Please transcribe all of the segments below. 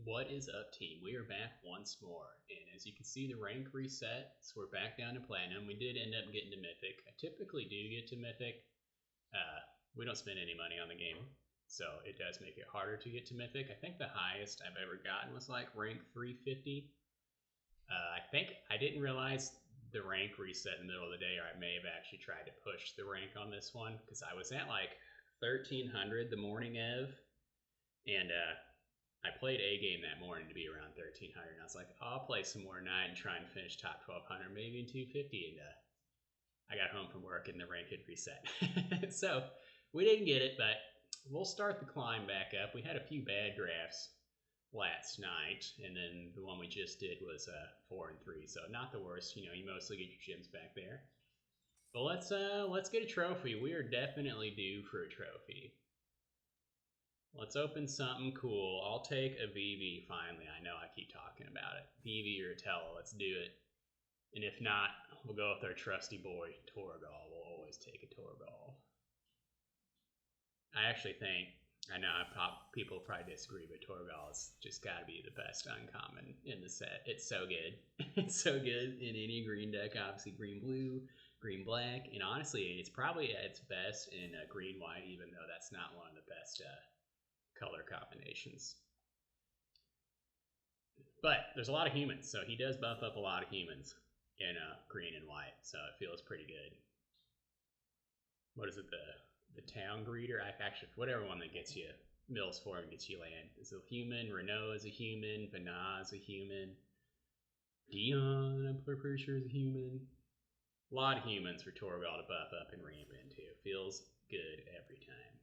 What is up, team? We are back once more, and as you can see, the rank reset, so we're back down to Platinum. We did end up getting to Mythic. I typically do get to Mythic. We don't spend any money on the game, so it does make it harder to get to Mythic. I think the highest I've ever gotten was like rank 350. I think I didn't realize the rank reset in the middle of the day, or I may have actually tried to push the rank on this one, because I was at like 1300 the morning of, and I played A game that morning to be around 1300, and I was like, oh, I'll play some more tonight and try and finish top 1200, maybe in 250, and I got home from work and the rank had reset. So we didn't get it, but we'll start the climb back up. We had a few bad drafts last night, and then the one we just did was 4 and 3, so not the worst. You know, you mostly get your gems back there. But let's get a trophy. We are definitely due for a trophy. Let's open something cool. I'll take a VV finally. I know I keep talking about it. VV or a Tello, let's do it. And if not, we'll go with our trusty boy, Torgal. We'll always take a Torgal. I actually think, I know people probably disagree, but Torgal has just got to be the best uncommon in the set. It's so good. It's so good in any green deck, obviously green-blue, green-black, and honestly, it's probably at its best in green-white, even though that's not one of the best color combinations. But there's a lot of humans, so he does buff up a lot of humans in green and white, so it feels pretty good. What is it, the town greeter? Actually, whatever one that gets you mills for and gets you land is a human. Renault is a human. Vanna is a human. Dion, I'm pretty sure, is a human. A lot of humans for Torgal to buff up and ramp into. Feels good every time.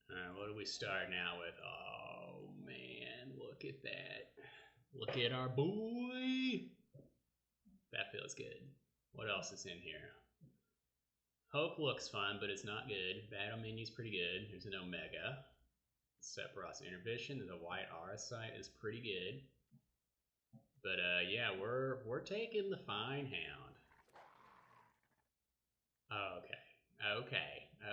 Alright, what do we start now with? Oh man, look at that. Look at our boy. That feels good. What else is in here? Hope looks fun, but it's not good. Battle menu's pretty good. There's an Omega. Sephiroth's Inhibition. The white Aura Sight is pretty good. But yeah, we're taking the Fine Hound.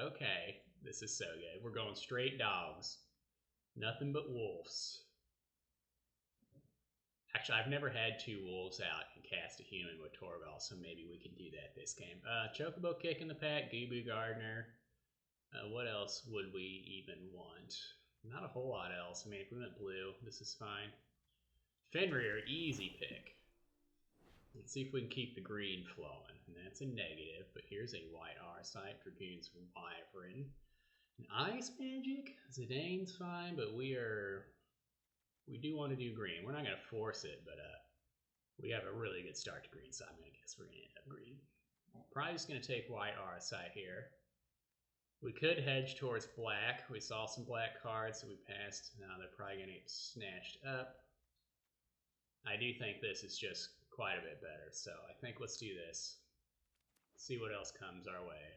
Okay. This is so good. We're going straight dogs. Nothing but wolves. Actually, I've never had 2 wolves out and cast a human with Torgal, so maybe we can do that this game. Chocobo Kick in the pack, Gubu Gardener. What else would we even want? Not a whole lot else. I mean, if we went blue, this is fine. Fenrir, easy pick. Let's see if we can keep the green flowing. And that's a negative, but here's a white Arcite, Dragoon's Wyvern. An Ice Magic, Zidane's fine, but we do want to do green. We're not going to force it, but we have a really good start to green, so I'm going to guess we're going to end up green. Probably just going to take white Arcite here. We could hedge towards black. We saw some black cards that we passed. Now they're probably going to get snatched up. I do think this is just quite a bit better, so I think let's do this. See what else comes our way.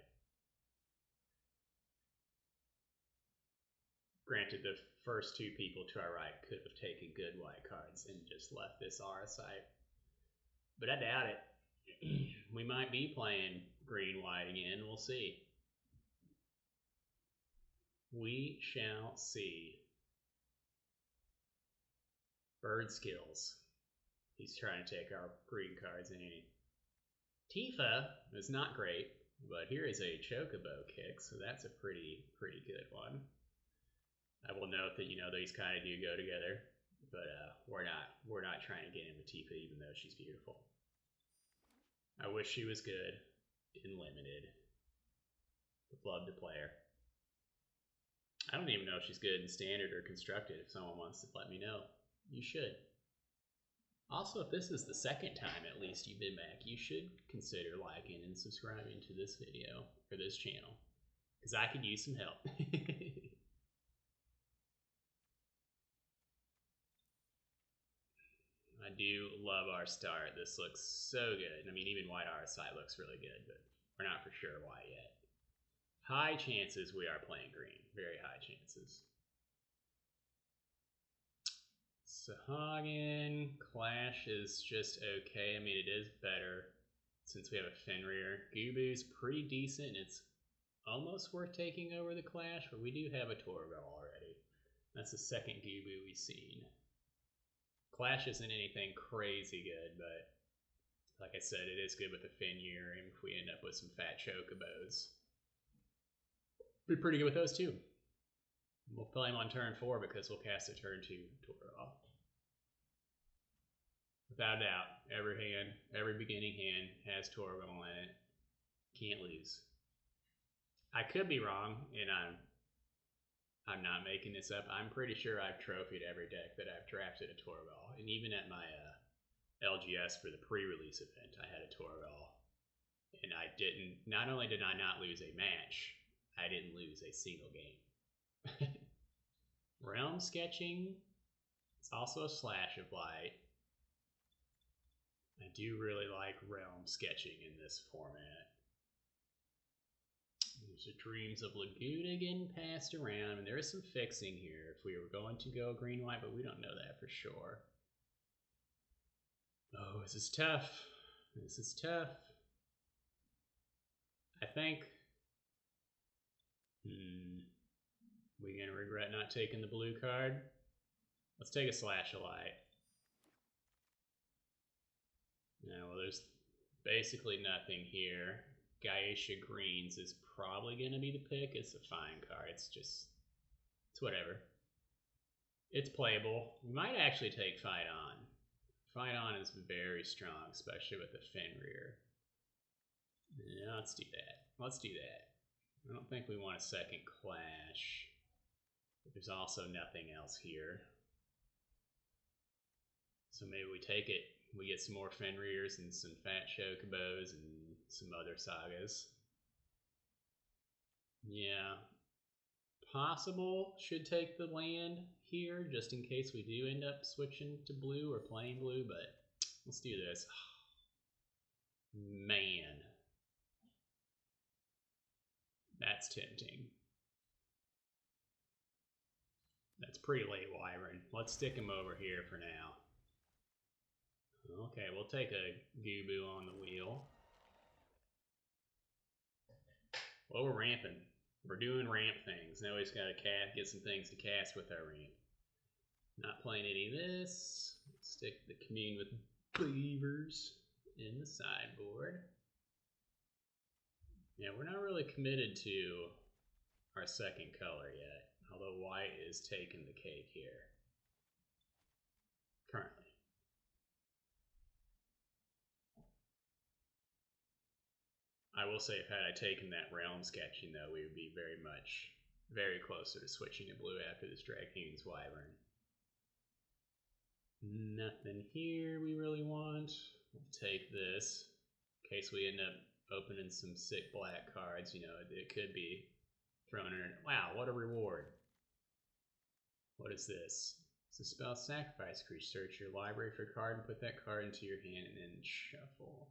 Granted, the first 2 people to our right could have taken good white cards and just left this Arcite. But I doubt it. We might be playing green-white again. We'll see. We shall see. Bird skills. He's trying to take our green cards, ain't he? Tifa is not great, but here is a Chocobo Kick, so that's a pretty good one. I will note that, you know, these kind of do go together, but we're not trying to get in with Tifa, even though she's beautiful. I wish she was good in limited. Would love to play her. I don't even know if she's good in standard or constructed. If someone wants to let me know, you should. Also, if this is the second time at least you've been back, you should consider liking and subscribing to this video or this channel, because I could use some help. I do love our start. This looks so good. I mean, even white Arcite looks really good, but we're not for sure why yet. High chances we are playing green. Very high chances. Sahagin, Clash is just okay. I mean, it is better since we have a Fenrir. Gubu's pretty decent. It's almost worth taking over the Clash, but we do have a Torgal already. That's the second Gubu we've seen. Clash isn't anything crazy good, but like I said, it is good with the Fenrir, and if we end up with some fat chocobos, be pretty good with those too. We'll play them on turn 4 because we'll cast a turn 2 Torgal. Without a doubt, every beginning hand has Torgal in it. Can't lose. I could be wrong, and I'm not making this up. I'm pretty sure I've trophied every deck that I've drafted a Torgal, and even at my LGS for the pre-release event, I had a Torgal, and I didn't. Not only did I not lose a match, I didn't lose a single game. Realm sketching. It's also a slash of light. I do really like realm sketching in this format. There's the Dreams of Laguna getting passed around, and there is some fixing here if we were going to go green-white, but we don't know that for sure. Oh, this is tough. This is tough. I think... we gonna regret not taking the blue card? Let's take a slash of light. Yeah, well, there's basically nothing here. Gaesha Greens is probably going to be the pick. It's a fine card. It's whatever. It's playable. We might actually take Fight On. Fight On is very strong, especially with the Fenrir. Yeah, let's do that. Let's do that. I don't think we want a second Clash. But there's also nothing else here. So maybe we take it. We get some more Fenrirs and some fat chocobos and some other sagas. Yeah. Possible should take the land here just in case we do end up switching to blue or playing blue, but let's do this. Man. That's tempting. That's pretty late, Wyvern. Let's stick him over here for now. Okay, we'll take a Gubu on the wheel. Well, we're ramping. We're doing ramp things. Now we just gotta get some things to cast with our ramp. Not playing any of this. Stick the Commune with Birbs in the sideboard. Yeah, we're not really committed to our second color yet, although white is taking the cake here. Currently. I will say, if had I taken that realm sketching, though, we would be very closer to switching to blue after this Dragoon's Wyvern. Nothing here we really want. We'll take this in case we end up opening some sick black cards. You know, it could be thrown in. Wow, what a reward. What is this? It's a spell sacrifice creature. Search your library for a card and put that card into your hand and then shuffle.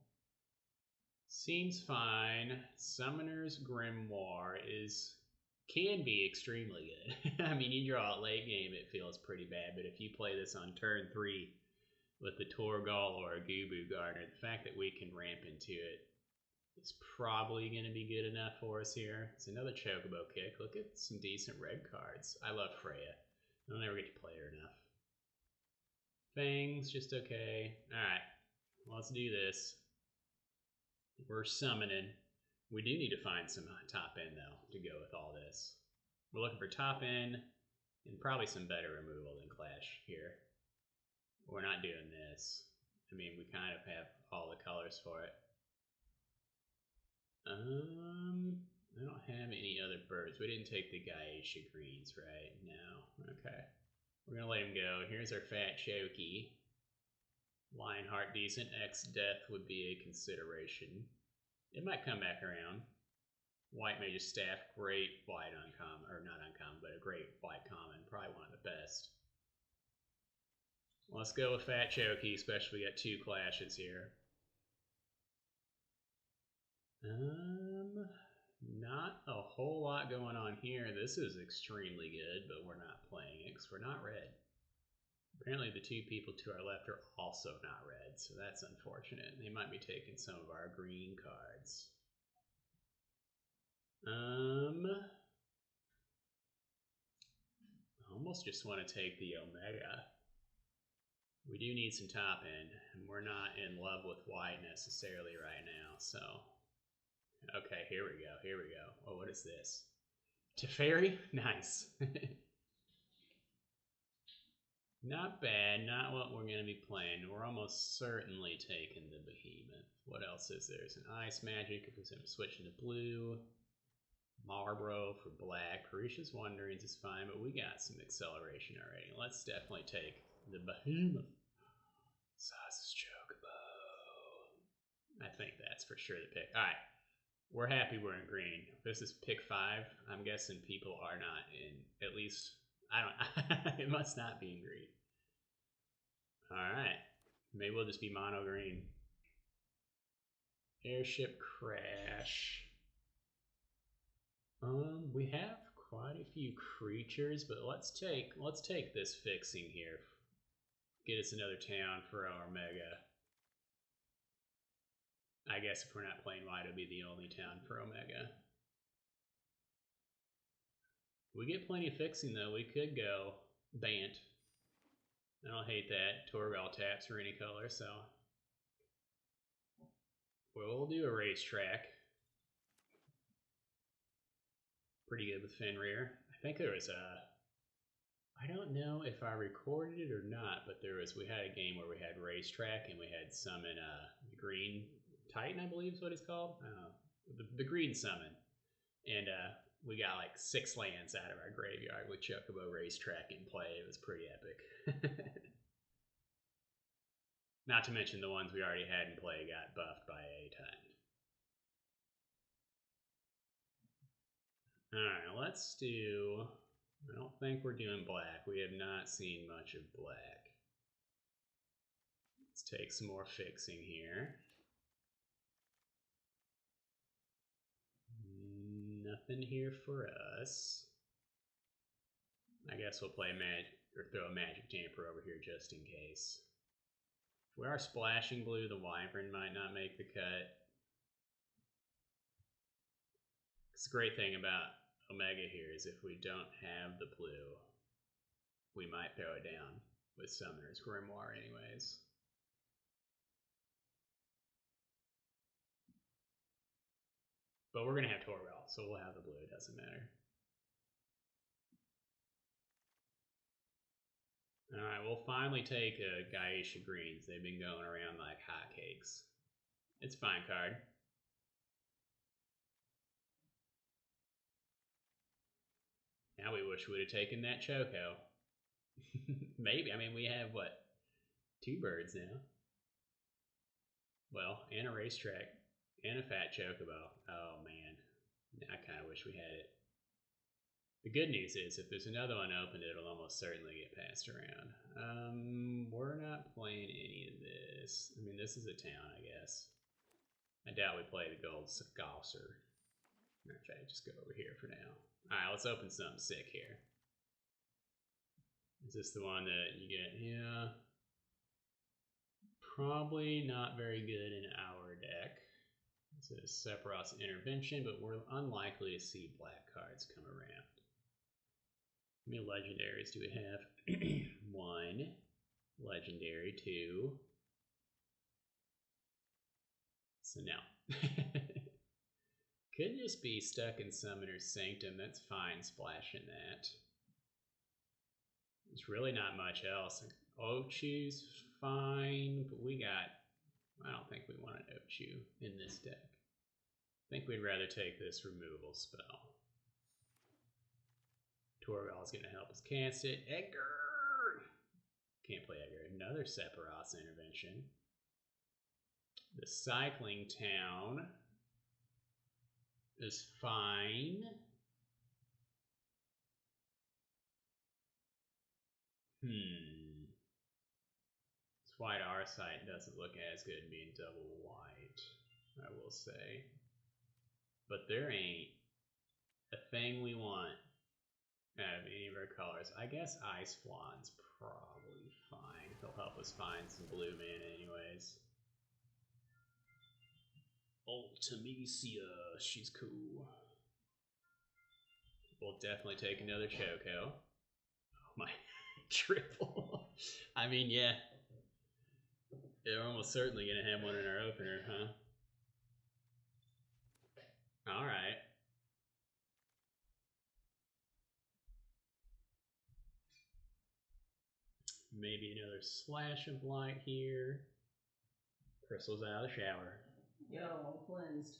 Seems fine. Summoner's Grimoire can be extremely good. I mean, you draw it late game, it feels pretty bad, but if you play this on turn 3 with the Torgal or a Gubu Gardener, the fact that we can ramp into it is probably going to be good enough for us here. It's another Chocobo kick. Look at some decent red cards. I love Freya. I'll never get to play her enough. Fangs, just okay. Alright, let's do this. We're summoning. We do need to find some top end, though, to go with all this. We're looking for top end and probably some better removal than Clash here. We're not doing this. I mean, we kind of have all the colors for it. I don't have any other birds. We didn't take the Gaesha Greens, right? No. Okay. We're going to let him go. Here's our Fat Choki. Lionheart decent. X-Death would be a consideration. It might come back around. White Mage's Staff, great white uncommon, or not uncommon, but a great white common. Probably one of the best. Let's go with Fat Choki, especially we got 2 clashes here. Not a whole lot going on here. This is extremely good, but we're not playing it because we're not red. Apparently the 2 people to our left are also not red, so that's unfortunate. They might be taking some of our green cards. Almost just want to take the Omega. We do need some top end, and we're not in love with white necessarily right now, so. Okay, here we go, here we go. Oh, what is this? Teferi? Nice. Not bad, not what we're going to be playing. We're almost certainly taking the Behemoth. What else is there? There's an Ice Magic if we're switching to blue. Marlboro for black. Parish's Wanderings is fine, but we got some acceleration already. Let's definitely take the Behemoth. Sazh's Chocobo. I think that's for sure the pick. Alright. We're happy we're in green. This is pick 5. I'm guessing people are not in, at least, I don't, it must not be in green. Alright. Maybe we'll just be mono green. Airship crash. We have quite a few creatures, but let's take this fixing here. Get us another town for our Omega. I guess if we're not playing white, it'll be the only town for Omega. We get plenty of fixing though. We could go Bant. I don't hate that. Torgal taps for any color, so we'll do a racetrack. Pretty good with Fenrir. I think there was a, I don't know if I recorded it or not, but we had a game where we had racetrack and we had summon the green Titan, I believe is what it's called. The green summon. And we got like 6 lands out of our graveyard with Chocobo racetrack in play. It was pretty epic. Not to mention the ones we already had in play got buffed by a ton. Alright, let's do... I don't think we're doing black. We have not seen much of black. Let's take some more fixing here. Nothing here for us. I guess we'll play magic, or throw a magic tamper over here just in case. If we are splashing blue, the Wyvern might not make the cut. The great thing about Omega here is if we don't have the blue, we might throw it down with Summoner's Grimoire anyways. But we're going to have Torgal, so we'll have the blue, it doesn't matter. Alright, we'll finally take Gaisha Greens. They've been going around like hotcakes. It's a fine card. Now we wish we would have taken that Choco. Maybe. I mean, we have, what, 2 birds now? Well, and a racetrack. And a fat Chocobo. Oh, man. I kind of wish we had it. The good news is, if there's another one open, it'll almost certainly get passed around. We're not playing any of this. I mean, this is a town, I guess. I doubt we play the Gold Gausser. Okay, just go over here for now. Alright, let's open something sick here. Is this the one that you get? Yeah. Probably not very good in our deck. This is Sephiroth's Intervention, but we're unlikely to see black cards come around. How many legendaries do we have? 1. Legendary, 2. So no. Could just be stuck in Summoner's Sanctum. That's fine, splashing that. There's really not much else. Ochu's fine, but we got... I don't think we want an Ochu in this deck. I think we'd rather take this removal spell. Torgal's going to help us cast it. Edgar! Can't play Edgar. Another Sephiroth's Intervention. The Cycling Town is fine. This white Arcite doesn't look as good being double white, I will say. But there ain't a thing we want out of any of our colors. I guess Ice Flawn's probably fine. He'll help us find some blue mana anyways. Ultimisia, she's cool. We'll definitely take another Choco. Oh my triple. I mean, yeah. They're almost certainly going to have one in our opener, huh? Alright. Maybe another slash of light here. Crystal's out of the shower. Yo, I'm cleansed.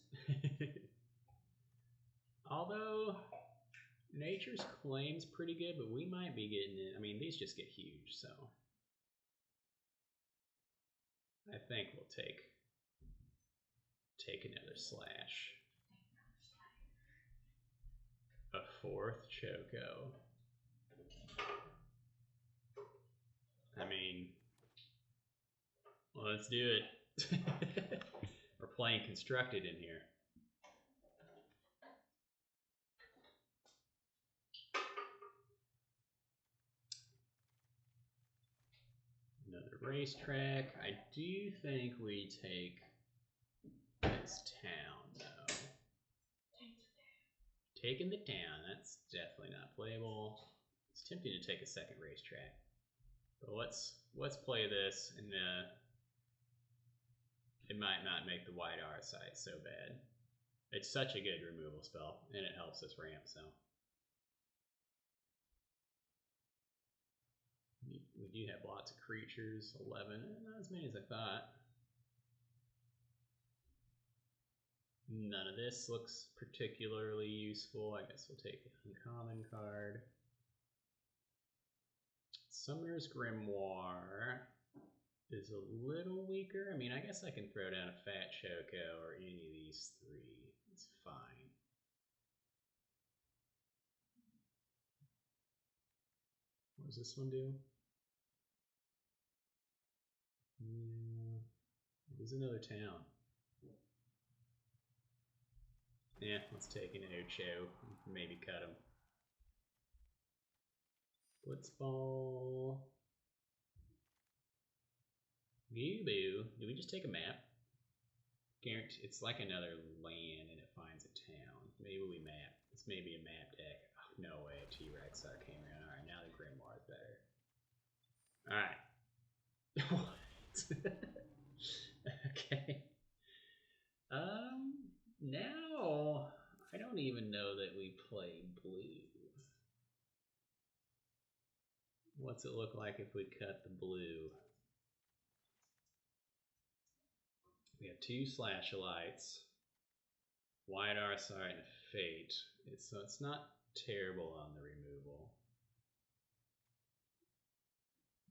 Although, Nature's Claim's pretty good, but we might be getting it. I mean, these just get huge, so. I think we'll take another slash. A fourth choco. I mean, well, let's do it. We're playing constructed in here. Another racetrack. I do think we take this town, though. Taking the town, that's definitely not playable. It's tempting to take a second racetrack. But let's play this, and it might not make the wide R side so bad. It's such a good removal spell, and it helps us ramp, so. We do have lots of creatures, 11, not as many as I thought. None of this looks particularly useful. I guess we'll take the uncommon card. Summoner's Grimoire is a little weaker. I mean, I guess I can throw down a Fat Choco or any of these three. It's fine. What does this one do? There's another town. Yeah, let's take an Ocho. Maybe cut him. Blitzball. Goo-boo. Do we just take a map? Guarantee it's like another land and it finds a town. Maybe we map. This may be a map deck. Oh, no way, a T-Rex came around. Alright, now the Grimoire is better. Alright. Okay. Now I don't even know that we play blue. What's it look like if we cut the blue? We have two Slashalites, Wide Arcite, and a Fate. So it's not terrible on the removal.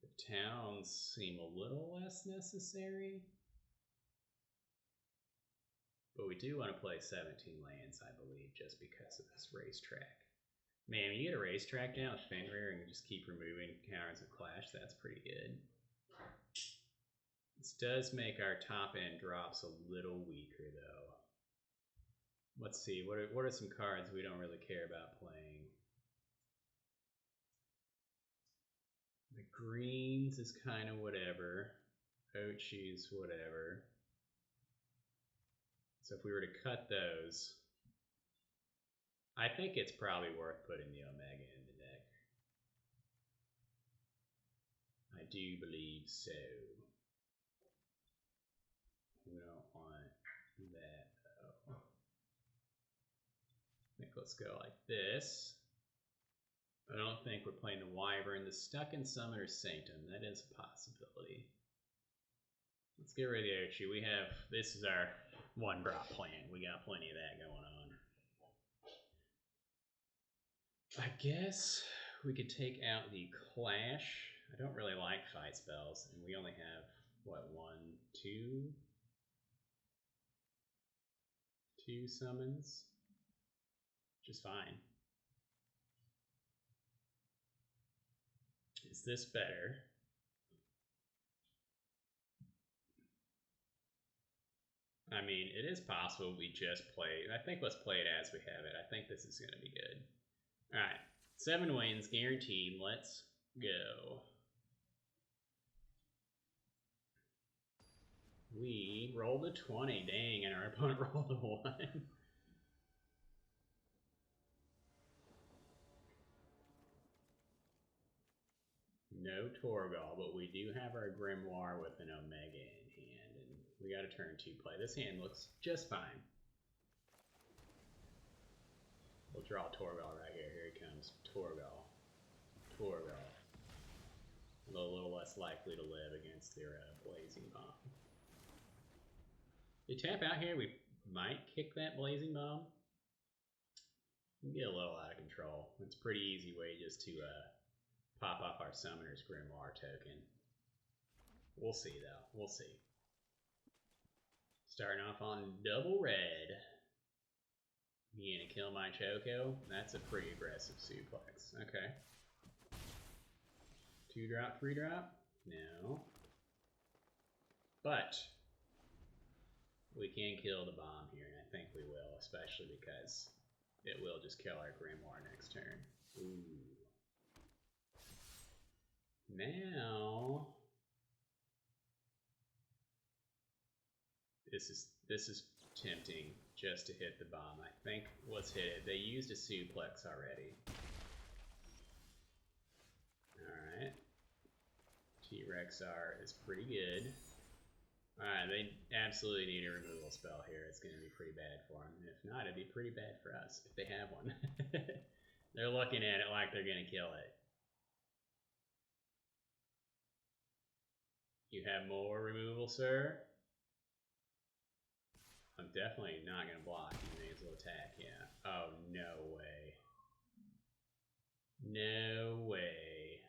The towns seem a little less necessary. But we do want to play 17 lands, I believe, just because of this racetrack. Man, when you get a racetrack down with Fenrir and you just keep removing counters of Clash, that's pretty good. This does make our top end drops a little weaker, though. Let's see, what are some cards we don't really care about playing? The greens is kind of whatever. Ochi's whatever. So if we were to cut those, I think it's probably worth putting the Omega in the deck. I do believe so. We don't want that though. I think let's go like this. I don't think we're playing the Wyvern. The Stuck in Summoner's Sanctum, that is a possibility. Let's get rid of the Ochi. We have, this is our one drop plan. We got plenty of that going on. I guess we could take out the Clash. I don't really like fight spells, and we only have, what, two summons, which is fine. Is this better? I mean, it is possible we just play. I think let's play it as we have it. I think this is going to be good. All right, 7 wins guaranteed. Let's go. We rolled a 20, dang, and our opponent rolled a 1. no Torgal, but we do have our Grimoire with an Omega in hand, and we got a turn 2 play. This hand looks just fine. We'll draw Torgal right here. Here he comes. Torgal. Torgal. A little less likely to live against their Blazing Bomb. We tap out here, we might kick that Blazing Bomb. We can get a little out of control. It's a pretty easy way just to pop off our Summoner's Grimoire token. We'll see though, we'll see. Starting off on double red. You gonna kill my Choco? That's a pretty aggressive suplex. Okay. 2-drop, 3-drop? No. But we can kill the bomb here, and I think we will, especially because it will just kill our Grimoire next turn. Ooh. Now this is tempting just to hit the bomb. I think let's hit it. They used a suplex already. Alright. T-Rexar is pretty good. Alright, they absolutely need a removal spell here. It's going to be pretty bad for them. If not, it'd be pretty bad for us if they have one. They're looking at it like they're going to kill it. You have more removal, sir? I'm definitely not going to block. You may as well attack, yeah. Oh, no way. No way.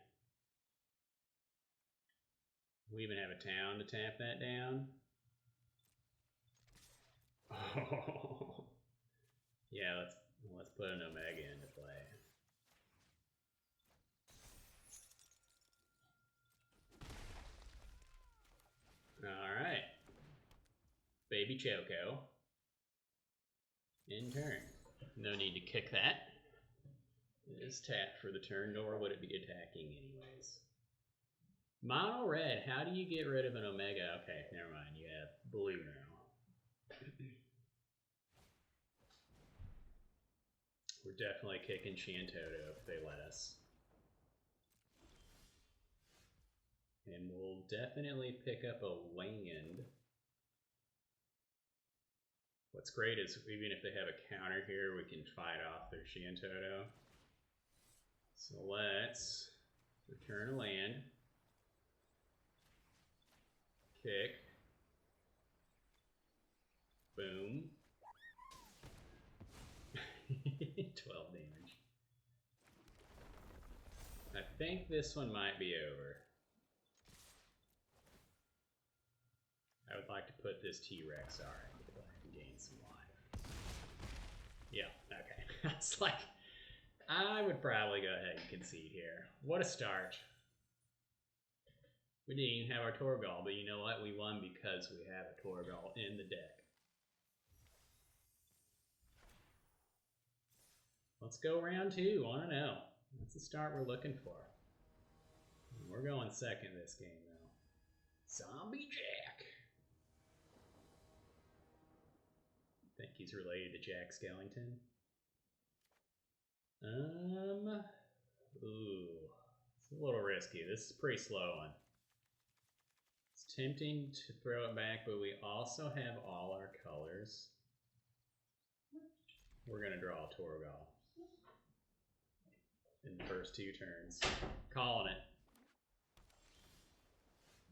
We even have a town to tap that down? Oh. Yeah, let's put an Omega into play. Alright. Baby Choco. In turn. No need to kick that. It is tapped for the turn, nor would it be attacking anyways. Mono red, how do you get rid of an Omega? Okay, never mind, you have blue now. We're definitely kicking Shantoto if they let us. And we'll definitely pick up a land. What's great is even if they have a counter here, we can fight off their Shantoto. So let's return a land. Kick. Boom. 12 damage. I think this one might be over. I would like to put this T-Rex into play and gain some life. Yeah, okay. It's like, I would probably go ahead and concede here. What a start. We didn't even have our Torgal, but you know what? We won because we have a Torgal in the deck. Let's go round 2. I don't know. That's the start we're looking for. We're going second this game, though. Zombie Jack. Think he's related to Jack Skellington? Ooh. It's a little risky. This is a pretty slow one. It's tempting to throw it back, but we also have all our colors. We're going to draw a Torgal in the first 2 turns. Calling it.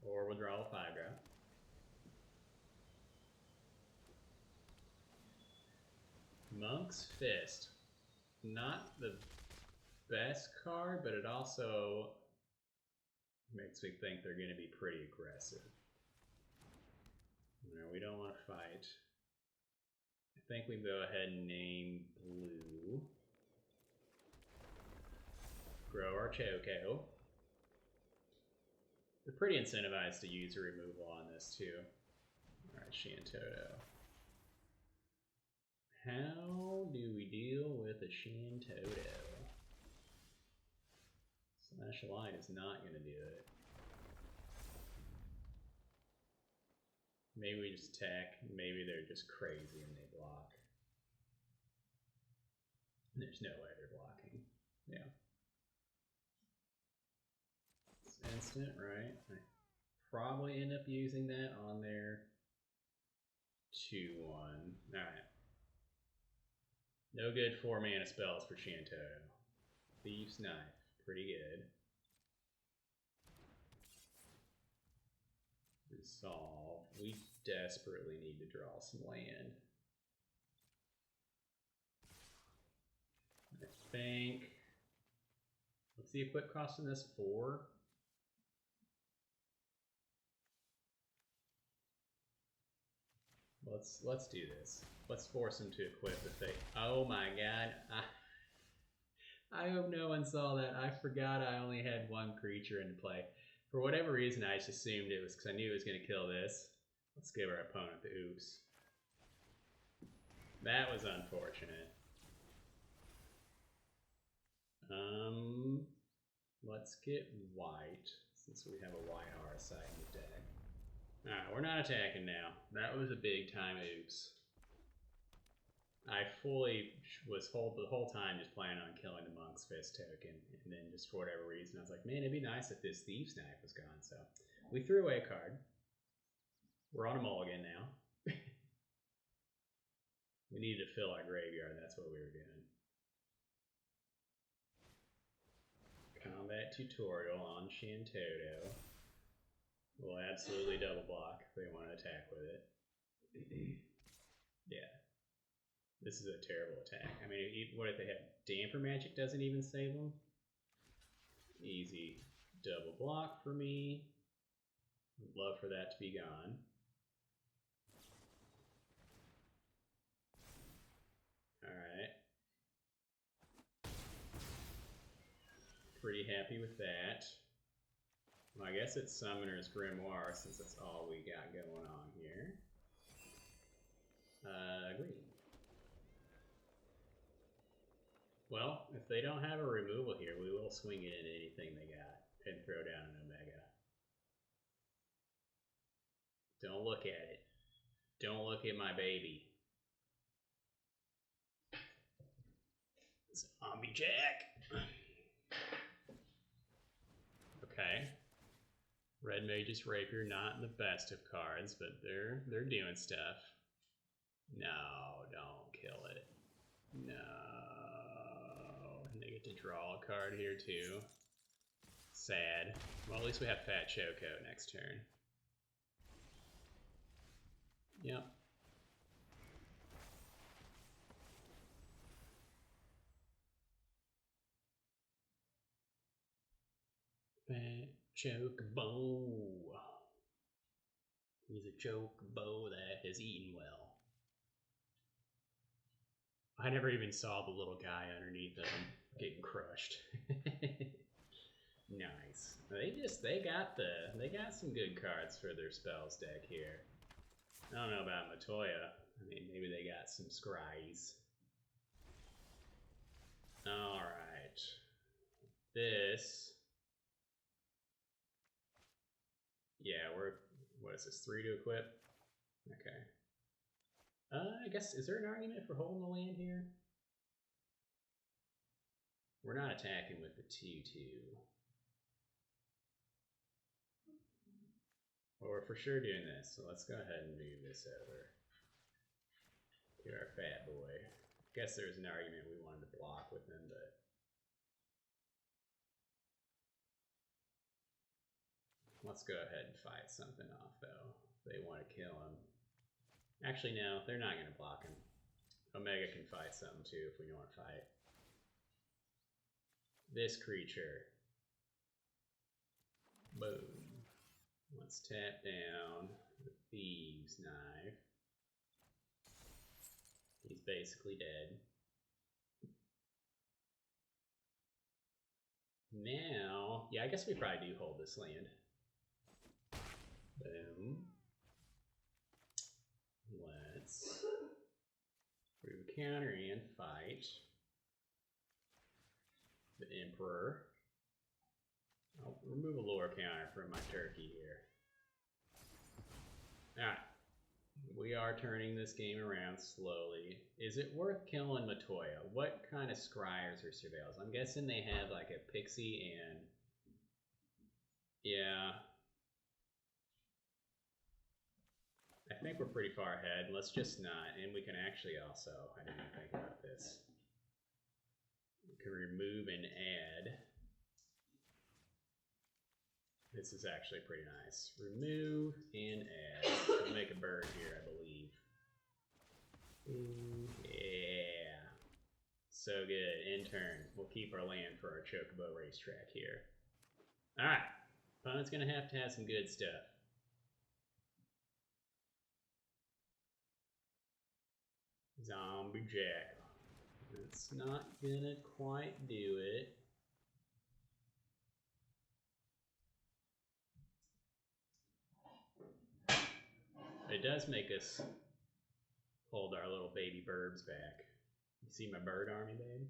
Or we'll draw a 5-drop. Monk's Fist. Not the best card, but it also makes me think they're going to be pretty aggressive. No, we don't want to fight. I think we go ahead and name blue. Grow our Choco. We're pretty incentivized to use a removal on this too. Alright, Shantoto. How do we deal with a Shantoto? Slash Light is not going to do it. Maybe we just attack. Maybe they're just crazy and they block. There's no way they're blocking. Yeah. instant, right? I probably end up using that on their 2/1. Alright. No good 4-mana spells for Shantoto. Thief's Knife. Pretty good. Resolve. We desperately need to draw some land. I think. What's the equip cost on this? 4? Let's do this. Let's force him to equip if they. Oh my god! I hope no one saw that. I forgot I only had 1 creature into play. For whatever reason, I just assumed it was because I knew it was going to kill this. Let's give our opponent the oops. That was unfortunate. Let's get white, since we have a white RSI in the deck. Alright, we're not attacking now. That was a big time oops. I fully was the whole time just planning on killing the Monk's Fist token, and then just for whatever reason, I was like, man, it'd be nice if this Thief's Knife was gone, so we threw away a card. We're on a mulligan now. We needed to fill our graveyard, that's what we were doing. Combat tutorial on Shantoto. We'll absolutely double block if they want to attack with it. Yeah. This is a terrible attack. I mean, what if they have Damper Magic doesn't even save them? Easy double block for me. Would love for that to be gone. Alright. Pretty happy with that. Well, I guess it's Summoner's Grimoire since that's all we got going on here. Green. Well, if they don't have a removal here, we will swing it into anything they got and throw down an Omega. Don't look at it. Don't look at my baby. Zombie Jack. Okay. Red Mage's Rapier, not the best of cards, but they're doing stuff. No, don't kill it. No. And they get to draw a card here too. Sad. Well, at least we have Fat Choco next turn. Yep. Fat Chocobo. He's a Chocobo that has eaten well. I never even saw the little guy underneath him getting crushed. Nice. They got some good cards for their spells deck here. I don't know about Matoya. I mean, maybe they got some scries. Alright. This. Yeah, what is this, 3 to equip? Okay. I guess, is there an argument for holding the land here? We're not attacking with the 2/2. Well, we're for sure doing this, so let's go ahead and move this over. Get our fat boy. I guess there's an argument we wanted to block with him, but... Let's go ahead and fight something off, though. If they want to kill him. Actually, no, they're not going to block him. Omega can fight something, too, if we don't want to fight. This creature. Boom. Let's tap down the Thieves' Knife. He's basically dead. Now, yeah, I guess we probably do hold this land. Boom. Let's remove a counter and fight the Emperor. I'll remove a lower counter from my turkey here. Alright. We are turning this game around slowly. Is it worth killing Matoya? What kind of scryers or surveils? I'm guessing they have like a Pixie and Yeah. I think we're pretty far ahead. Let's just not. And we can actually also, I didn't even think about this. We can remove and add. This is actually pretty nice. Remove and add. We'll make a bird here, I believe. Ooh, yeah. So good. In turn, we'll keep our land for our chocobo racetrack here. All right. Opponent's going to have some good stuff. Zombie Jack. It's not gonna quite do it. It does make us hold our little baby Birbs back. You see my bird army, babe?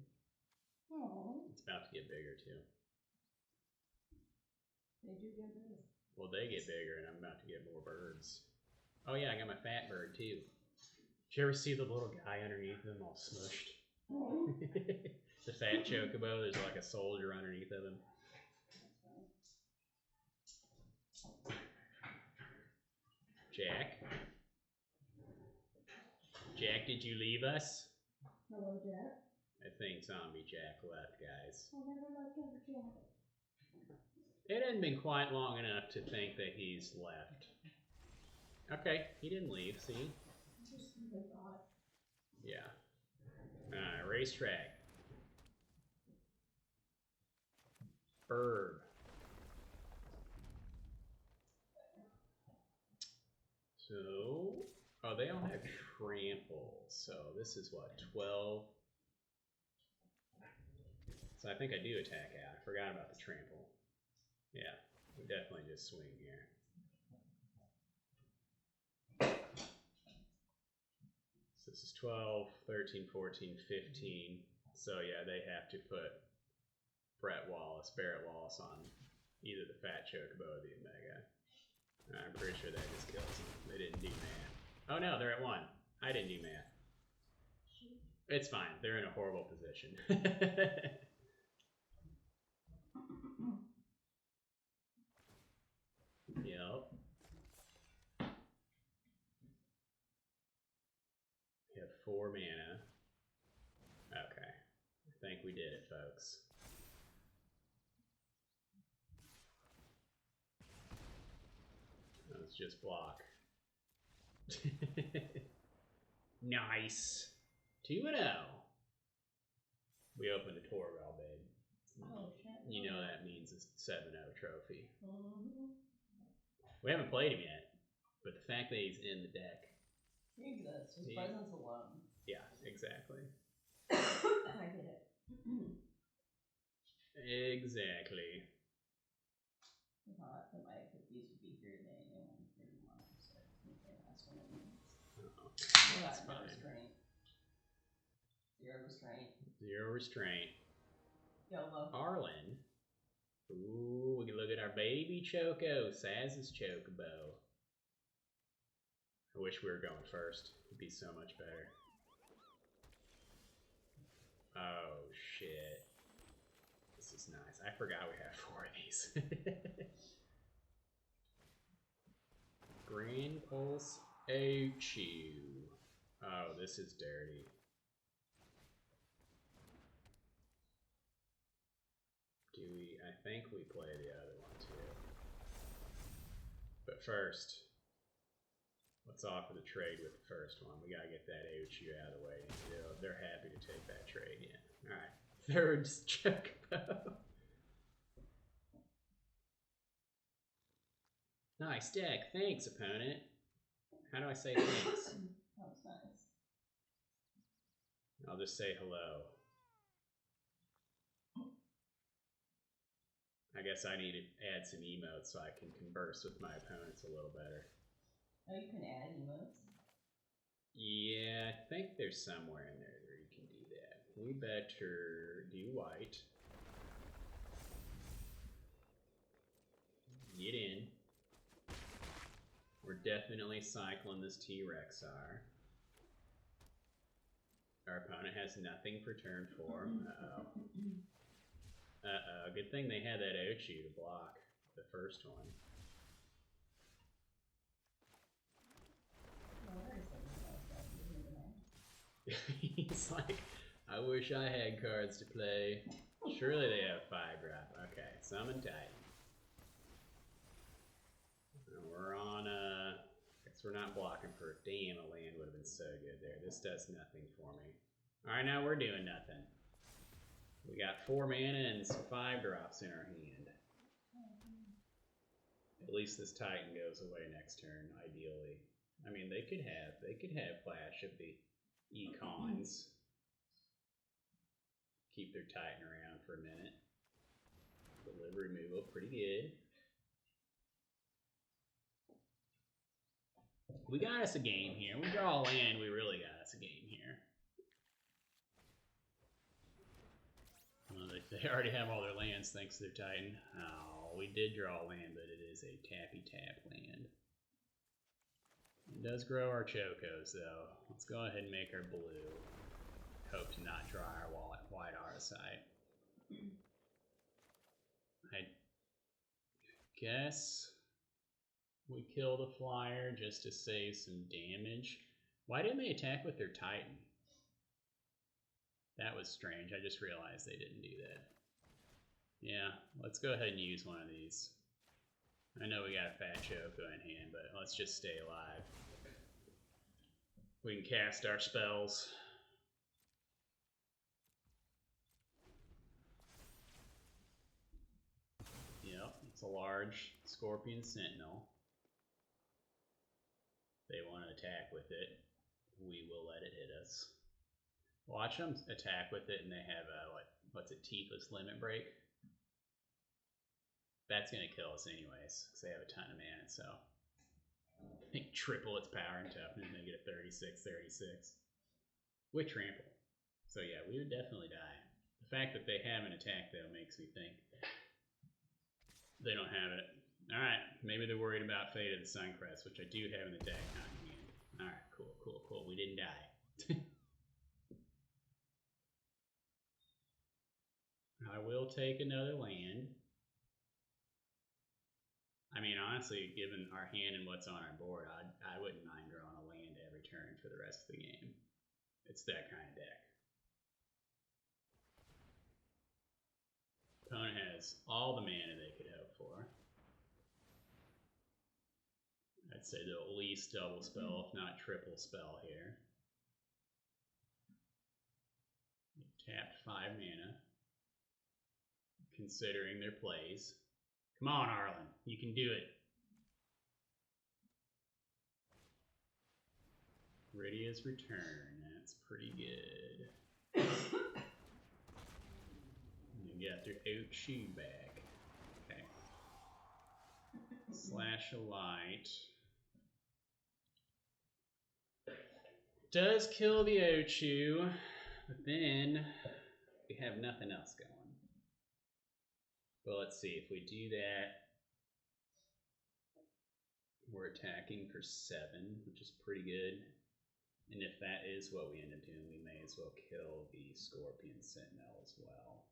Oh. It's about to get bigger too. They do get bigger. Well, they get bigger, and I'm about to get more birds. Oh yeah, I got my fat bird too. Did you ever see the little guy underneath him all smushed? Oh. The fat chocobo, there's like a soldier underneath of him. Jack? Jack, did you leave us? Hello, Jack. I think Zombie Jack left, guys. I'll never let go of Jack. It hadn't been quite long enough to think that he's left. Okay, he didn't leave, see? Just the thought. Yeah. Racetrack. Bird. So, oh, they all have trample. So this is what, 12? So I think I do attack out. I forgot about the trample. Yeah, we definitely just swing here. So this is 12, 13, 14, 15. So yeah, they have to put Barrett Wallace on either the Fat Chocobo or the Omega. I'm pretty sure that just kills them. They didn't do math. Oh no, they're at 1. I didn't do math. It's fine. They're in a horrible position. Yep. We have 4 mana. Okay. I think we did it, folks. Let's just block. Nice. 2-0. We opened a Torval, babe. Oh, shit. You know that means a 7-0 trophy. Mm-hmm. We haven't played him yet, but the fact that he's in the deck. He exists. His presence alone. Yeah, exactly. I get it. Exactly. I thought that my cookies would be here today and they won't be here tomorrow, so I think they last 1 minute. That's No fine. restraint. Zero restraint. Zero restraint. YOLO. Arlen. Ooh, we can look at our baby Choco, Sazh's Chocobo. I wish we were going first. It'd be so much better. Oh, shit. This is nice. I forgot we had 4 of these. Grand Pulse Ochu. Oh, this is dirty. Do we? I think we play the other one too. But first, let's offer the trade with the first one. We gotta get that Ochu out of the way. You know, they're happy to take that trade. Yeah. All right. Third Chocobo. Nice deck. Thanks, opponent. How do I say thanks? That was nice. I'll just say hello. I guess I need to add some emotes so I can converse with my opponents a little better. Oh, you can add emotes? Yeah, I think there's somewhere in there where you can do that. We better do white. Get in. We're definitely cycling this T-Rexar. Our opponent has nothing for turn 4. Uh-oh. Uh-oh. Good thing they had that Ochu to block. the first one. He's like, I wish I had cards to play. Surely they have 5-drop. Okay, Summon Titan. We're on guess we're not blocking for. Damn, a land would have been so good there. This does nothing for me. Alright, now we're doing nothing. We got 4 mana and some 5-drops in our hand. At least this Titan goes away next turn, ideally. I mean, they could have Flash of the Econs. Keep their Titan around for a minute. Deliver removal, pretty good. We got us a game here. We draw a land, we really got us a game here. Well, they already have all their lands thanks to their Titan. Oh, we did draw a land, but it is a tappy-tap land. It does grow our chocos, though. Let's go ahead and make our blue. Hope to not draw our white RSI. I guess we kill the flyer just to save some damage. Why didn't they attack with their Titan? That was strange. I just realized they didn't do that. Yeah, let's go ahead and use one of these. I know we got a fat choco in hand, but let's just stay alive. We can cast our spells. Yep, it's a large Scorpion Sentinel. They want to attack with it. We will let it hit us. Watch them attack with it, and they have a, what's it, Tifa's Limit Break? That's going to kill us anyways, because they have a ton of mana, so. I think triple its power and toughness, and get a 36/36. With trample. So yeah, we would definitely die. The fact that they haven't attacked, though, makes me think they don't have it. Alright, maybe they're worried about Fate of the Suncrest, which I do have in the deck on hand. Alright, cool. We didn't die. I will take another land. I mean, honestly, given our hand and what's on our board, I wouldn't mind drawing a land every turn for the rest of the game. It's that kind of deck. Opponent has all the mana they could hope for. I'd say they'll at least double spell, if not triple spell here. Tapped 5 mana. Considering their plays. Come on, Arlen. You can do it. Rydia's Return. That's pretty good. You got their out shoe back. Okay. Slash a Light. Does kill the Ochu, but then we have nothing else going. Well, let's see, if we do that, we're attacking for 7, which is pretty good. And if that is what we end up doing, we may as well kill the Scorpion Sentinel as well.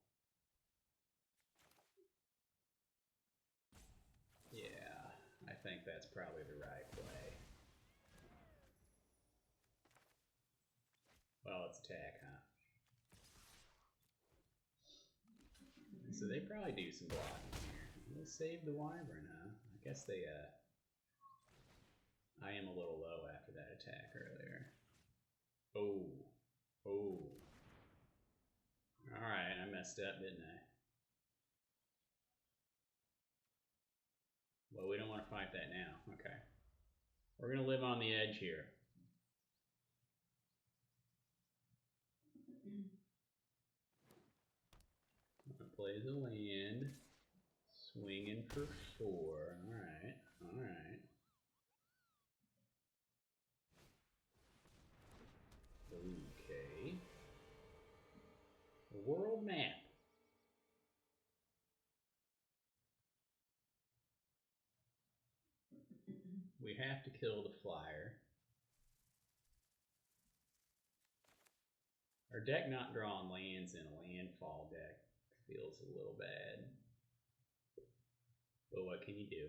Yeah, I think that's probably the right play. Well, let's attack, huh? So they probably do some blocking here. We'll save the Wyvern, huh? I guess they, I am a little low after that attack earlier. Oh. Alright, I messed up, didn't I? Well, we don't want to fight that now. Okay. We're going to live on the edge here. Plays a land, swinging for 4. Alright. Okay. World map. We have to kill the flyer. Our deck not drawing lands in a landfall deck feels a little bad. But what can you do?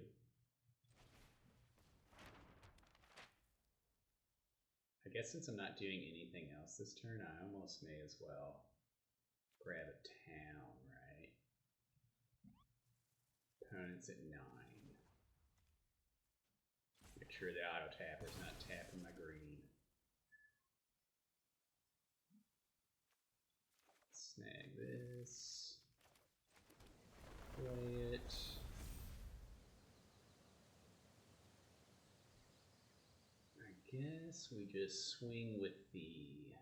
I guess since I'm not doing anything else this turn, I almost may as well grab a town, right? Opponent's at 9. Make sure the auto tapper's not tapping my green. Snag this. Play it. I guess we just swing with the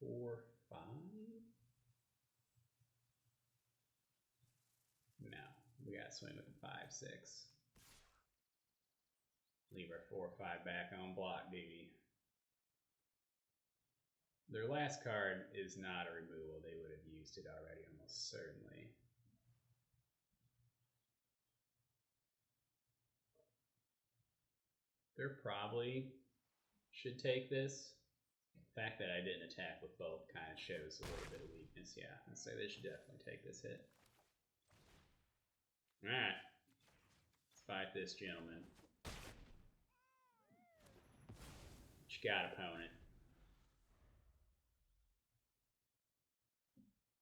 4-5. No, we gotta swing with the 5-6. Leave our 4-5 back on block duty. Their last card is not a removal. They would have used it already, almost certainly. They probably should take this. The fact that I didn't attack with both kind of shows a little bit of weakness. Yeah, I'd say they should definitely take this hit. Alright. Let's fight this gentleman. What you got, opponent?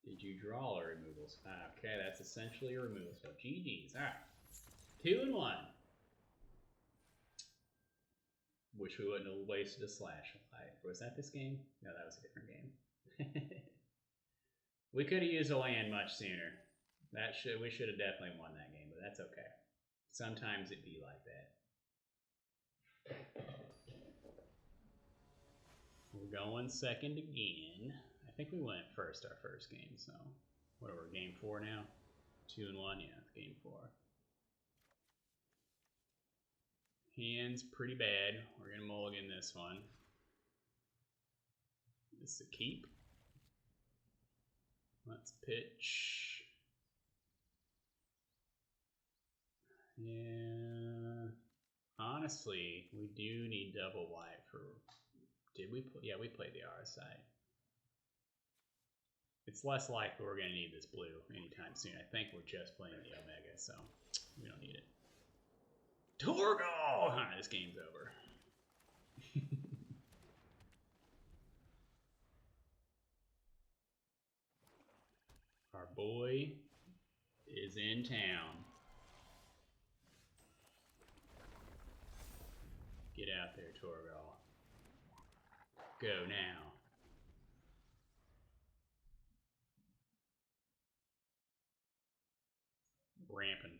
Did you draw all removals? Okay, that's essentially a removal. So GG's. Alright. 2-1. Wish we wouldn't have wasted a slash life. Was that this game? No, that was a different game. We could have used a land much sooner. We should have definitely won that game, but that's okay. Sometimes it be like that. We're going second again. I think we went first our first game, so what are we, game 4 now? 2-1, yeah, it's game 4. Hand's pretty bad. We're gonna mulligan this one. This is a keep. Let's pitch. Yeah. Honestly, we do need double white for. Did we play? Yeah, we played the RSI. It's less likely we're gonna need this blue anytime soon. I think we're just playing the Omega, so we don't need it. Torgal! This game's over. Our boy is in town. Get out there, Torgal. Go now. Ramping.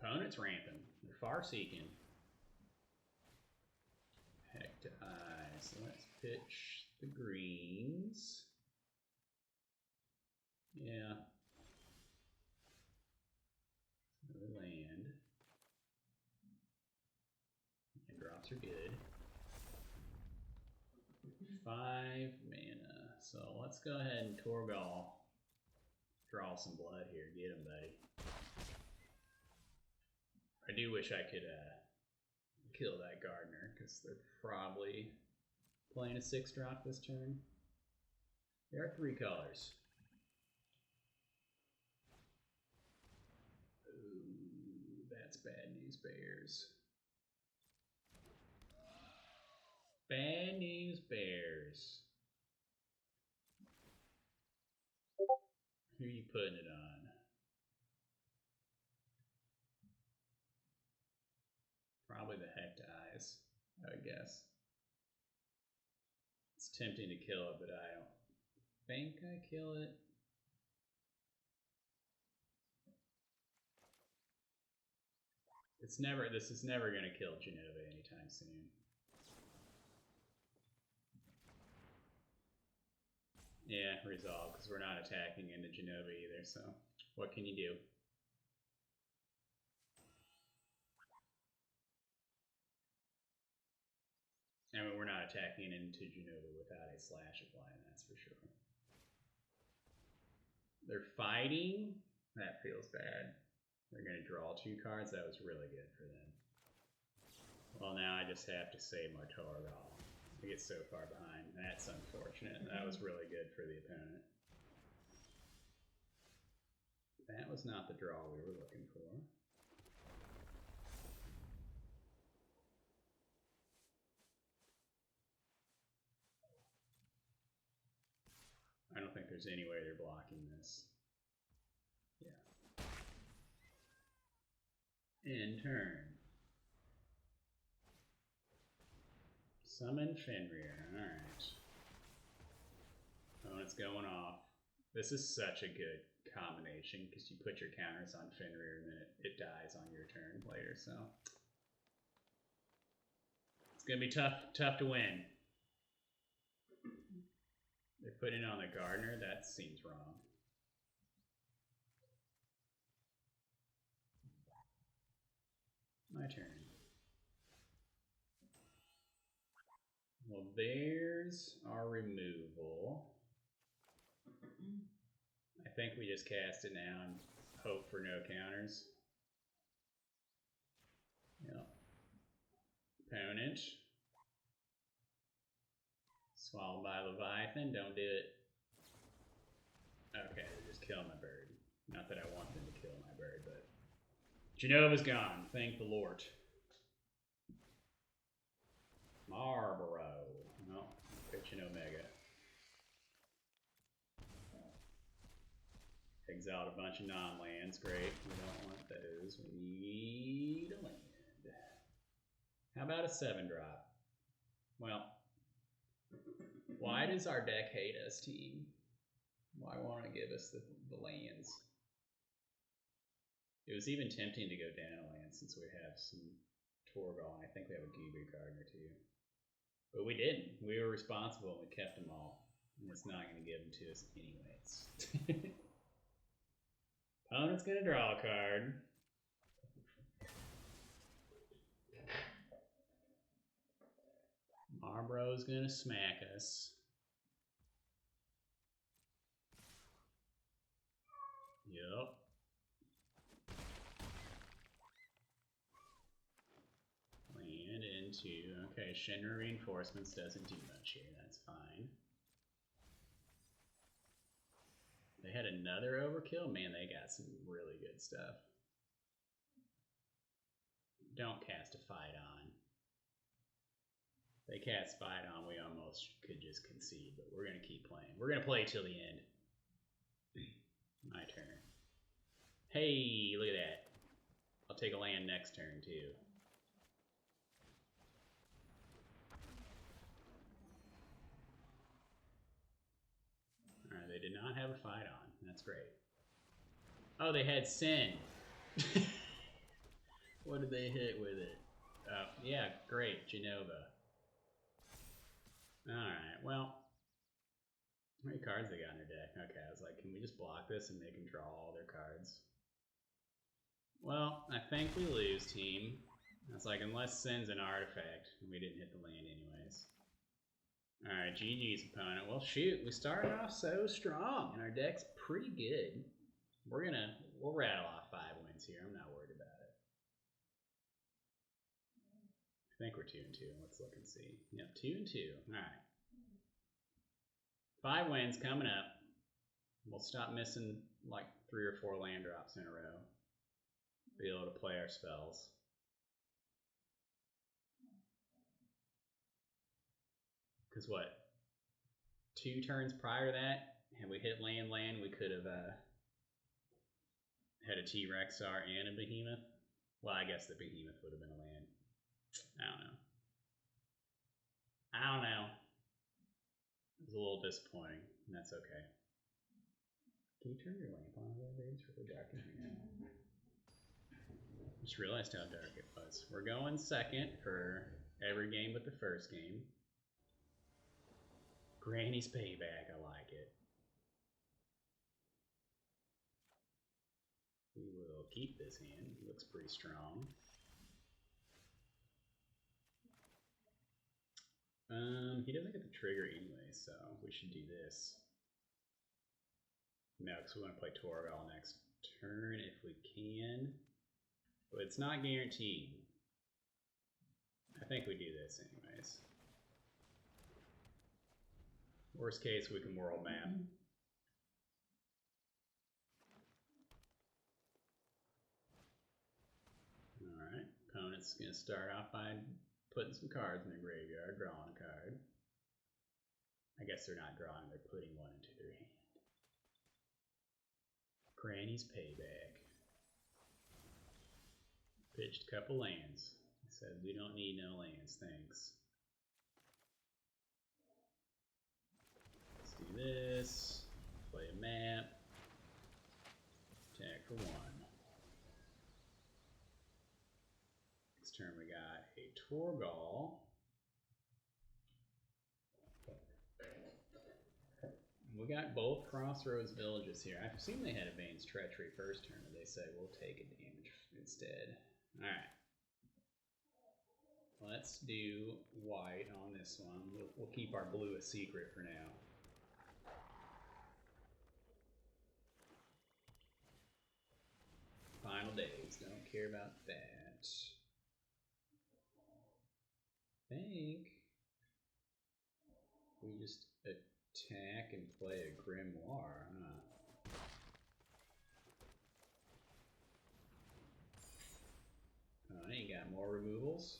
Opponent's ramping. They're far-seeking. Heck to eye. So let's pitch the greens. Yeah. Another land. And drops are good. 5 mana. So let's go ahead and Torgal. Draw some blood here. Get him, buddy. I do wish I could kill that Gardener, because they're probably playing a 6-drop this turn. There are 3 colors. Ooh, that's bad news, Bears. Bad news, Bears. Who are you putting it on? Probably the Heck to Eyes, I would guess. It's tempting to kill it, but I don't think I kill it. This is never going to kill Genova anytime soon. Yeah, resolve, because we're not attacking into Genova either, so what can you do? I mean, we're not attacking into Genova without a slash applying, that's for sure. They're fighting? That feels bad. They're going to draw 2 cards. That was really good for them. Well, now I just have to save my Torgal. I get so far behind. That's unfortunate. That was really good for the opponent. was not the draw we were looking for. I don't think there's any way they're blocking this. Yeah. In turn. Summon Fenrir. Alright. Opponent's going off. This is such a good combination because you put your counters on Fenrir and then it dies on your turn later, so it's gonna be tough to win. They're putting on the Gardener, that seems wrong. My turn. Well, there's our removal. I think we just cast it now and hope for no counters. Yep. Opponent. Swallowed by Leviathan, don't do it. Okay, they just kill my bird. Not that I want them to kill my bird, but Genova's gone, thank the Lord. Marlborough. No, pitch an Omega. Exiled a bunch of non-lands, great. We don't want those. We need a land. How about a 7-drop? Well, why does our deck hate us, team? Why won't it give us the lands? It was even tempting to go down a land since we have some Torgal, and I think we have a Gubu Gardener too. But we didn't. We were responsible and we kept them all. And it's not going to give them to us anyways. Opponent's going to draw a card. Marlborough's going to smack us. Yup. Land into... Okay, Shinra Reinforcements doesn't do much here. That's fine. They had another overkill? Man, they got some really good stuff. Don't cast a Fight On. They cast Fight On, we almost could just concede, but we're going to keep playing. We're going to play till the end. My turn. Hey, look at that. I'll take a land next turn, too. Alright, they did not have a Fight On. That's great. Oh, they had Sin. What did they hit with it? Yeah, great. Genova. Alright, well. How many cards they got in their deck? Okay, I was like, can we just block this and they can draw all their cards? Well, I think we lose, team. I was like, unless Sin's an artifact. We didn't hit the land anyways. Alright, GG's opponent. Well, shoot, we started off so strong, and our deck's pretty good. We'll rattle off 5 wins here. I'm not worried about it. I think we're 2-2. Let's look and see. Yep, 2-2. Alright. 5 wins coming up. We'll stop missing like 3 or 4 land drops in a row. Be able to play our spells. Because what? 2 turns prior to that, had we hit land, we could have had a T-Rexar and a Behemoth. Well, I guess the Behemoth would have been a land. I don't know. It was a little disappointing, and that's okay. Can you turn your lamp on a little bit? It's really dark in here now. Just realized how dark it was. We're going second for every game but the first game. Granny's Payback, I like it. We will keep this hand. It looks pretty strong. He doesn't get the trigger anyway, so we should do this. No, because we want to play Torgal next turn if we can. But it's not guaranteed. I think we do this anyways. Worst case, we can world map. opponent's going to start off by putting some cards in their graveyard, drawing a card. I guess they're not drawing, they're putting one into their hand. Granny's Payback. Pitched a couple lands. He said, we don't need no lands, thanks. Let's do this. Play a map. Attack for 1. Next turn we got a Torgal. We got both Crossroads Villages here. I've seen they had a Bane's Treachery first turn, and they said we'll take a damage instead. Alright. Let's do white on this one. We'll keep our blue a secret for now. Final days. Don't care about that. I think we just attack and play a Grimoire, huh? I ain't got more removals.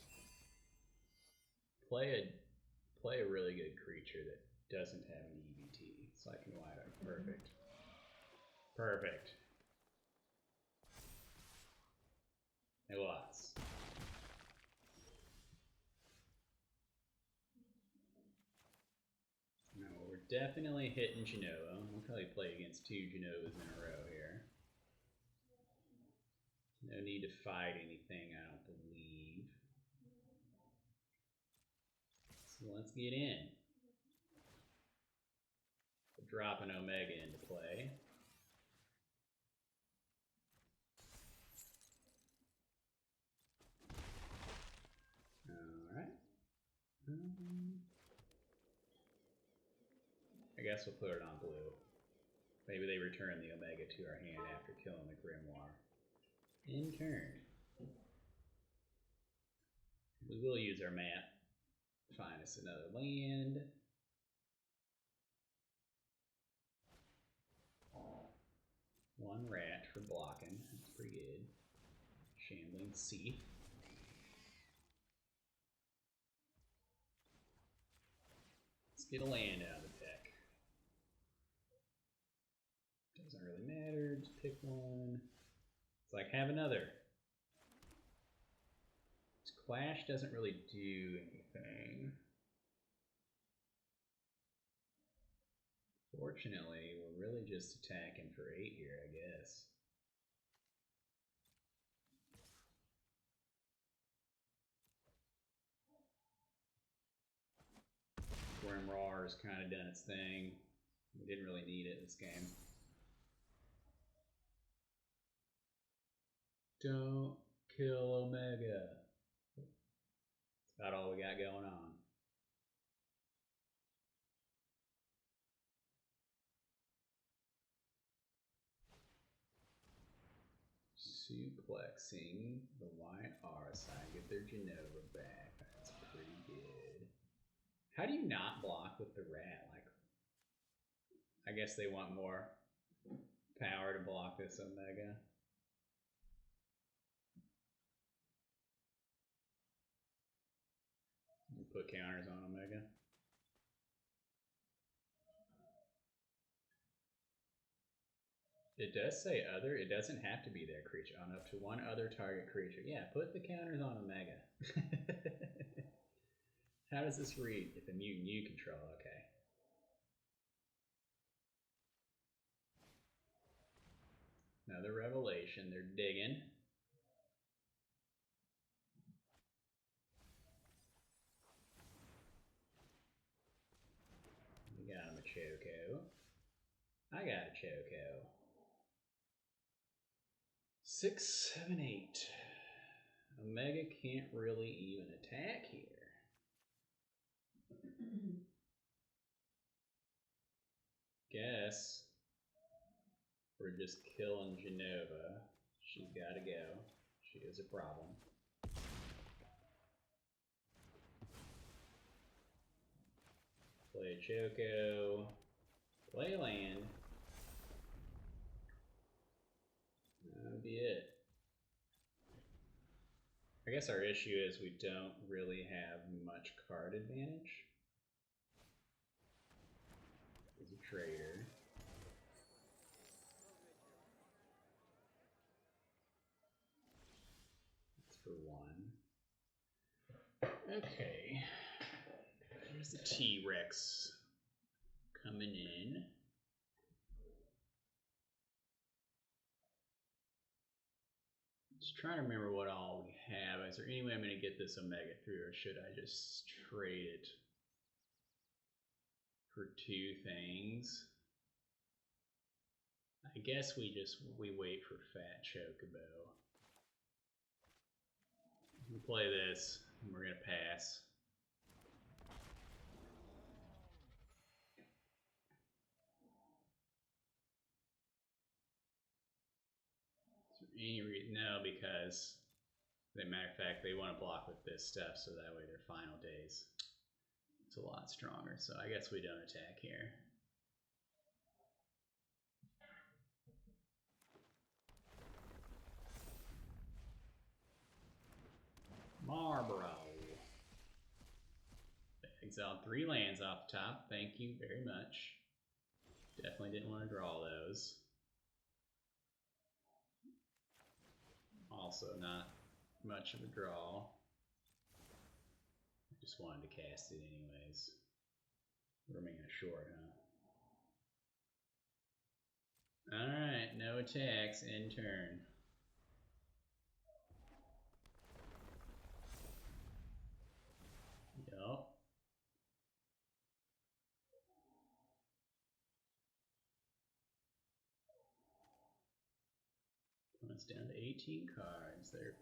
Play a really good creature that doesn't have an EVT. So I can white out. Perfect. Perfect. It was. No, we're definitely hitting Genova. We'll probably play against 2 Genovas in a row here. No need to fight anything, I don't believe. So let's get in. We'll drop an Omega into play. I guess we'll put it on blue. Maybe they return the Omega to our hand after killing the Grimoire. In turn. We will use our map. Find us another land. One rat for blocking. That's pretty good. Shambling Thief. Let's get a land out of the deck. Doesn't really matter, just pick one. It's like, have another. This Clash doesn't really do anything. Fortunately, we're really just attacking for 8 here, I guess. Grimoire's kind of done its thing. We didn't really need it this game. Don't kill Omega. That's about all we got going on. Suplexing the white R side, get their Genova back. That's pretty good. How do you not block with the rat? Like, I guess they want more power to block this Omega. You put counters on Omega. It does say other. It doesn't have to be their creature. On up to one other target creature. Yeah, put the counters on Omega. How does this read? If a mutant you control, okay. Another revelation. They're digging. We got him a Choco. I got a Choco. 6, 7, 8. Omega can't really even attack here. Guess we're just killing Genova. She's got to go. She is a problem. Play Choco. Play land. That'll be it. I guess our issue is we don't really have much card advantage. He's a trader. That's for one. Okay. Here's the T-Rex coming in. Just trying to remember what all we have. Is there any way I'm going to get this Omega through, or should I just trade it for two things? I guess we wait for Fat Chocobo. We play this, and we're going to pass. Any reason? No, because as a matter of fact, they want to block with this stuff, so that way their final days it's a lot stronger. So I guess we don't attack here. Marlboro. Exiled 3 lands off the top. Thank you very much. Definitely didn't want to draw those. Also not much of a draw. I just wanted to cast it anyways. We're making a short, huh? Alright, no attacks, end turn. Yup. It's down to 18 cards. They're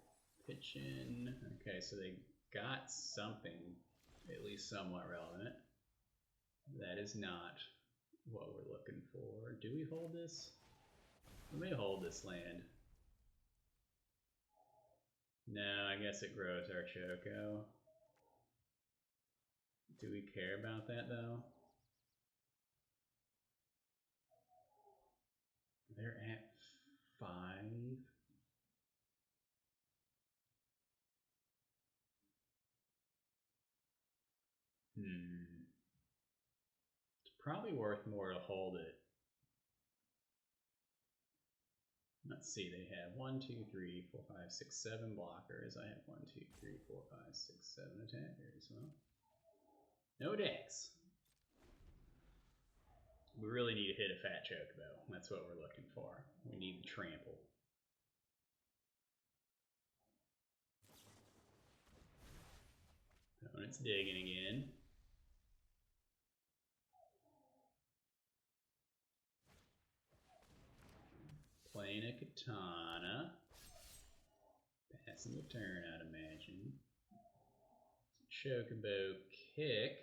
pitching. Okay, so they got something at least somewhat relevant. That is not what we're looking for. Do we hold this? We may hold this land. No, I guess it grows our Choco. Do we care about that though? They're at 5. It's probably worth more to hold it. Let's see, they have 1, 2, 3, 4, 5, 6, 7 blockers. I have 1, 2, 3, 4, 5, 6, 7 attackers. Well, no decks. We really need to hit a Fat Chocobo. That's what we're looking for. We need the trample. Opponent's digging again. Playing a Katana. Passing the turn, I'd imagine. Chocobo kick.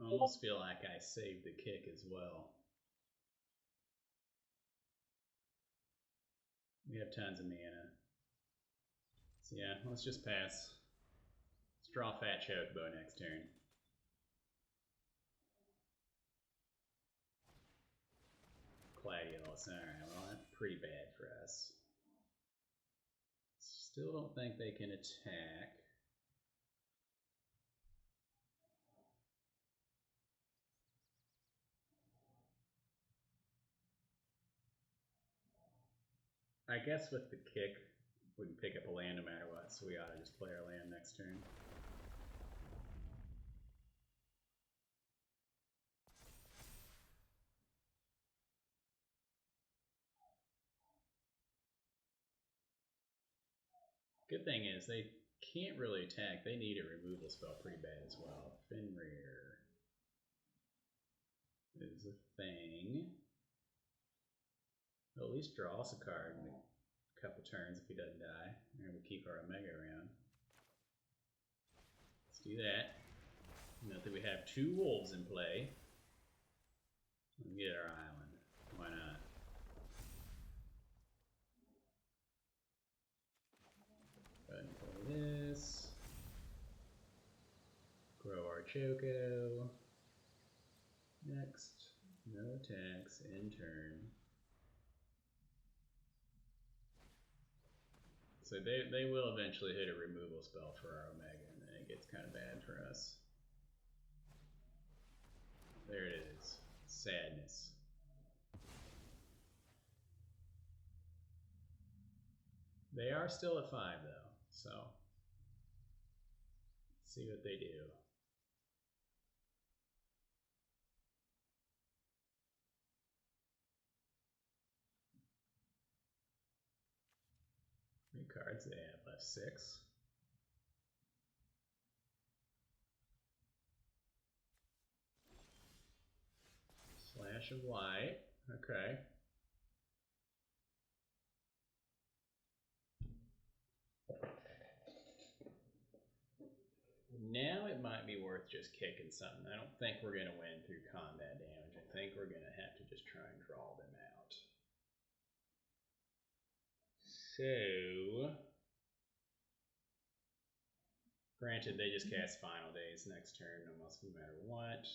Almost feel like I saved the kick as well. We have tons of mana. So yeah, let's just pass. Let's draw Fat Chocobo next turn. Gladiolus, alright, well that's pretty bad for us. Still don't think they can attack. I guess with the kick, we can pick up a land no matter what, so we ought to just play our land next turn. Good thing is they can't really attack. They need a removal spell pretty bad as well. Fenrir is a thing. Well, at least draw us a card in a couple turns if he doesn't die. And we'll keep our Omega around. Let's do that. Note that we have 2 wolves in play. Let's get our island. Why not? Choco. Next. No attacks. End turn. So they will eventually hit a removal spell for our Omega, and then it gets kind of bad for us. There it is. Sadness. They are still at 5 though, so let's see what they do. How many cards they have left? 6. Slash of Light. Okay. Now it might be worth just kicking something. I don't think we're going to win through combat damage. I think we're going to have to just try and draw them out. So, granted, they just cast Final Days next turn almost no matter what.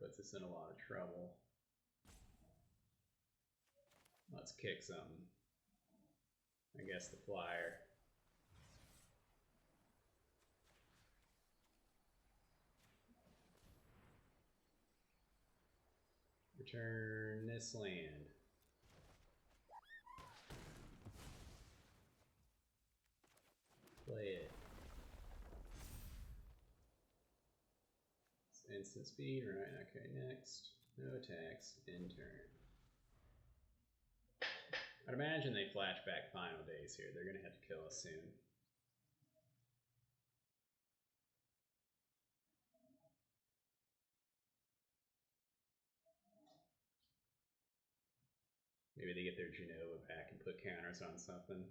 Puts us in a lot of trouble. Let's kick something. I guess the flyer. Return this land. Play it. It's instant speed, right? Okay, next. No attacks, end turn. I'd imagine they flash back Final Days here. They're going to have to kill us soon. Maybe they get their Genova back and put counters on something.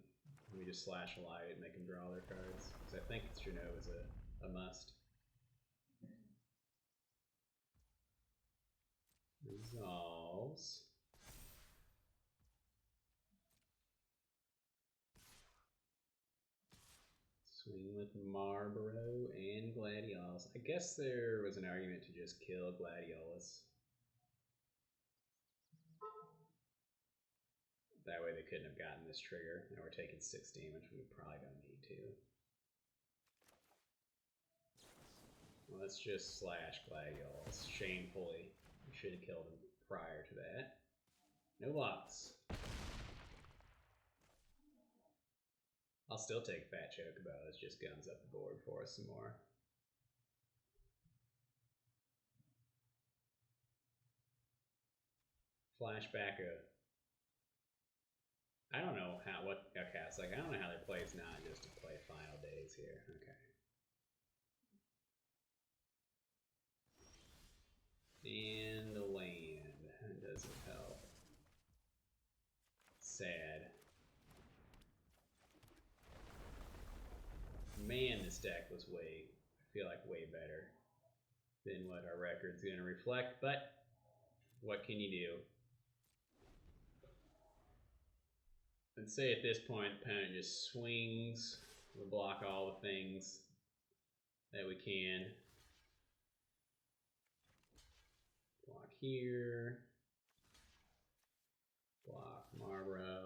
We just slash a light and make them draw their cards. Because I think Genova's a must. Resolves. Swing with Marlboro and Gladiolus. I guess there was an argument to just kill Gladiolus. That way they couldn't have gotten this trigger. Now we're taking 6 damage. We probably don't need to. Well, let's just slash Gladiolus. Shamefully. We should have killed him prior to that. No locks. I'll still take Fat Chocobo. It just guns up the board for us some more. Flashback a... I don't know how, okay, it's like, I don't know how they play is not just to play Final Days here. Okay. And the land. That doesn't help. Sad. Man, this deck was I feel like way better than what our record's going to reflect, but what can you do? Let's say at this point, the opponent just swings. We'll block all the things that we can. Block here. Block Marlboro.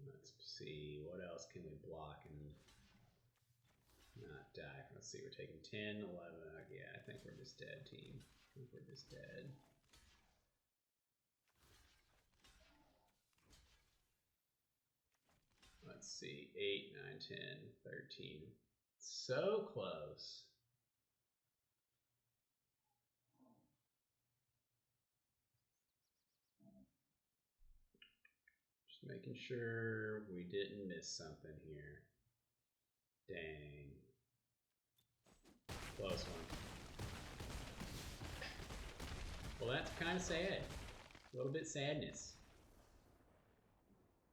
Let's see, what else can we block and not die? Let's see, we're taking 10, 11. Yeah, I think we're just dead, team. I think we're just dead. Let's see, 8, 9, 10, 13. So close. Just making sure we didn't miss something here. Dang. Close one. Well, that's kind of sad. A little bit sadness.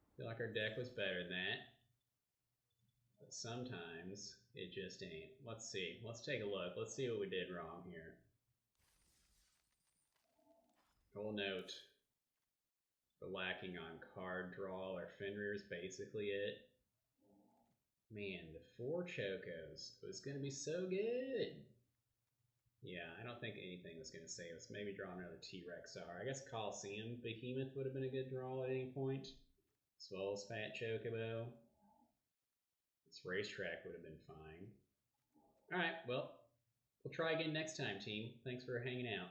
I feel like our deck was better than that. But sometimes it just ain't. Let's see. Let's take a look. Let's see what we did wrong here. I will note we're lacking on card draw. Our Fenrir is basically it. Man, the 4 chocos was going to be so good. Yeah, I don't think anything was going to save us. Maybe draw another T-Rex R. I guess Coliseum Behemoth would have been a good draw at any point, as well as Fat Chocobo. This Racetrack would have been fine. All right, well, we'll try again next time, team. Thanks for hanging out.